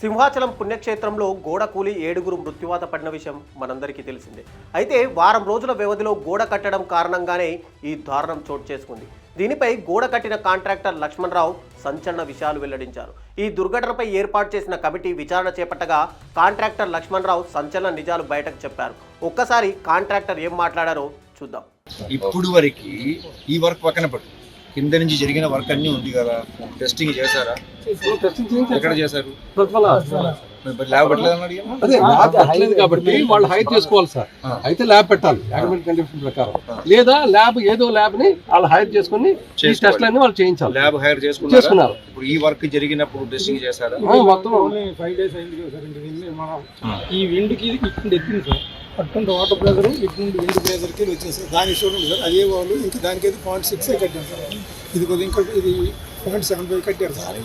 సింహాచలం పుణ్యక్షేత్రంలో గోడ కూలి 7గురు మృత్యువాత పడిన విషయం మనందరికీ తెలిసిందే. అయితే వారం రోజుల వ్యవధిలో గోడ కట్టడం కారణంగానే ఈ దారుణం చోటు చేసుకుంది. దీనిపై గోడ కట్టిన కాంట్రాక్టర్ లక్ష్మణరావు సంచలన విషయాలు వెల్లడించారు. ఈ దుర్ఘటనపై ఏర్పాటు చేసిన కమిటీ విచారణ చేపట్టగా కాంట్రాక్టర్ లక్ష్మణరావు సంచలన నిజాలు బయటకు చెప్పారు. ఒక్కసారి కాంట్రాక్టర్ ఏం మాట్లాడారో చూద్దాం. ఇప్పుడు వరకు ఈ వర్క్ పక్కన పట్టు, కింద నుంచి జరిగిన వర్క్ అన్నీ ఉంది కదా, టెస్టింగ్ చేశారా? ఎక్కడ చేశారు? ల్యాబ్ పెట్టలేదు కాబట్టి వాళ్ళు హైర్ చేసుకోవాలి సార్. అయితే ల్యాబ్ పెట్టాలి అగ్రిమెంట్ కండిషన్ ప్రకారం, లేదా ల్యాబ్ ఏదో ల్యాబ్ ని వాళ్ళు హైర్ చేసుకుని టెస్ట్లన్నీ వాళ్ళు చేయించాలి. ల్యాబ్ హైర్ చేసుకున్నారు. ఇప్పుడు ఈ వర్క్ జరిగినప్పుడు టెస్టింగ్ చేశారా? మొత్తం 5 days అయింది కదా సార్. ఈ విండ్కి ఇక్కడ ఎత్తింది సార్, అటువంటి వాటర్ ప్రెజర్ ఇటు నుండి విండ్ ప్రెజర్కి వచ్చింది సార్. దాని చూడండి సార్, అదే వాళ్ళు ఇంకా దానికైతే 0.6 కట్టారు సార్. ఇది కొద్దిగా ఇంకా ఇది 0.75 కట్టారు సార్.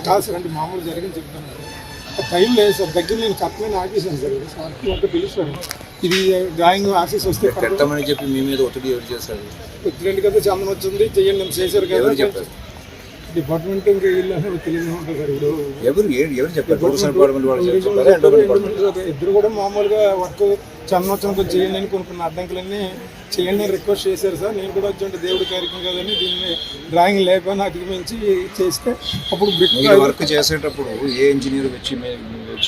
కాదు సార్, అంటే మామూలు జరిగింది చెప్తాను సార్. టైం లేదు సార్, దగ్గర నేను కట్టమని ఆఫీసాను సార్. సార్ పిలుస్తాను, ఇది డ్రాయింగ్ ఆఫీస్ వస్తే పెట్టమని చెప్పి మీ మీద ఒత్తిడి ఎవరు చేశారు? ఒత్తిడి కదా, చందనం వచ్చింది చెయ్యండి అని చేశారు కదా చెప్పారు. డిపార్ట్మెంట్ ఇంకా వీళ్ళు తెలియదు ఉంటుంది సార్. ఇప్పుడు ఎవరు చెప్పారు? ఇద్దరు కూడా మామూలుగా వర్క్ చందనోత్సవంతో చేయండి అని కొన్ని అడ్డంకులన్నీ చేయండి అని రిక్వెస్ట్ చేశారు సార్. నేను కూడా వచ్చి దేవుడి కార్యక్రమం కదని దీన్ని డ్రాయింగ్ లేకపోయినా అధిగమించి చేస్తే అప్పుడు వర్క్ చేసేటప్పుడు ఏ ఇంజనీర్ వచ్చి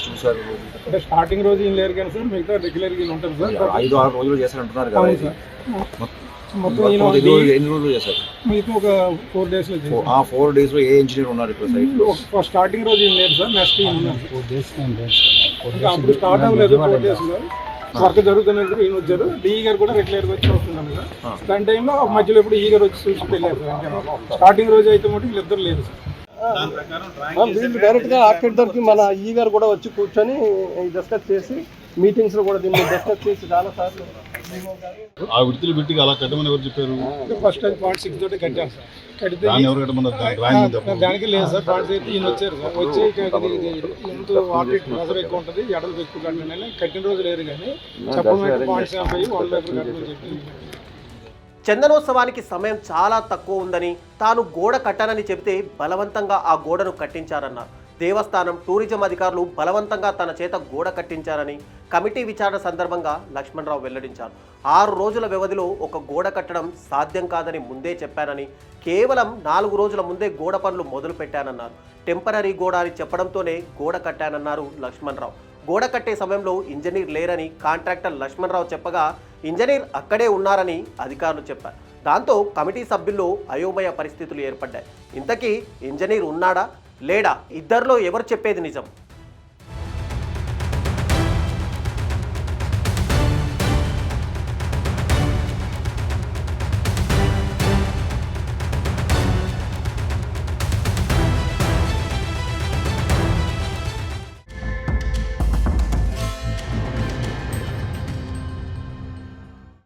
చూసారు? అంటే స్టార్టింగ్ రోజు ఏం లేరు కానీ సార్, మిగతా రెగ్యులర్గా ఉంటారు సార్. 5-6 రోజులు చేశారంటున్నారు కదా. మొత్తం ఎన్ని రోజులు చేశారు? మీకు ఒక 4 days లో. 4 days లో ఏ ఇంజనీర్ ఉన్నారు ఇక్కడ సైట్? స్టార్టింగ్ రోజు ఏం లేదు సార్, నెక్స్ట్ అప్పుడు స్టార్ట్ అవ్వలేదు. 4 days లో వర్క్ జరుగుతున్నది. ఈయన వచ్చారు, డిఈ గారు కూడా రెగ్యులర్ గా వచ్చి వస్తున్నాను సార్. దాని టైంలో మధ్యలో ఇప్పుడు ఈ గారు వచ్చి చూసి వెళ్ళారు సార్. స్టార్టింగ్ రోజు అయితే మటు వీళ్ళిద్దరు లేదు సార్. వీళ్ళు డైరెక్ట్ గా ఆర్కిటెక్టర్ కి మన ఈ గారు కూడా వచ్చి కూర్చొని డిస్కస్ చేసి మీటింగ్స్ లో కూడా దీన్ని డిస్కస్ చేసి చాలా సార్లు ఆ విడతలు పెట్టి అలా కట్టమని ఎవరు చెప్పారు? ఫస్ట్ టైం 0.6 తోటి కట్టాను సార్. కడితే దానికి లేదు సార్. 0.6 ఈయన వచ్చారు సార్. వచ్చి ఎంత వాటర్ ప్రెజర్ ఎక్కువ ఉంటుంది, ఎడలు ఎక్కువ కట్టండి కట్టిన రోజు లేదు కానీ చెప్పడం 0.75 వాళ్ళ దగ్గర కట్టమని చెప్పి. చందనోత్సవానికి సమయం చాలా తక్కువ ఉందని, తాను గోడ కట్టానని చెబితే బలవంతంగా ఆ గోడను కట్టించారన్నారు. దేవస్థానం, టూరిజం అధికారులు బలవంతంగా తన చేత గోడ కట్టించారని కమిటీ విచారణ సందర్భంగా లక్ష్మణరావు వెల్లడించారు. 6 రోజుల వ్యవధిలో ఒక గోడ కట్టడం సాధ్యం కాదని ముందే చెప్పానని, కేవలం 4 రోజుల ముందే గోడ పనులు మొదలు పెట్టానన్నారు. టెంపరీ గోడ అని చెప్పడంతోనే గోడ కట్టానన్నారు లక్ష్మణరావు. గోడ కట్టే సమయంలో ఇంజనీర్ లేరని కాంట్రాక్టర్ లక్ష్మణరావు చెప్పగా, ఇంజనీర్ అక్కడే ఉన్నారని అధికారులు చెప్పారు. దాంతో కమిటీ సభ్యుల్లో అయోమయ పరిస్థితులు ఏర్పడ్డాయి. ఇంతకీ ఇంజనీర్ ఉన్నాడా లేడా? ఇద్దరిలో ఎవరు చెప్పేది నిజం?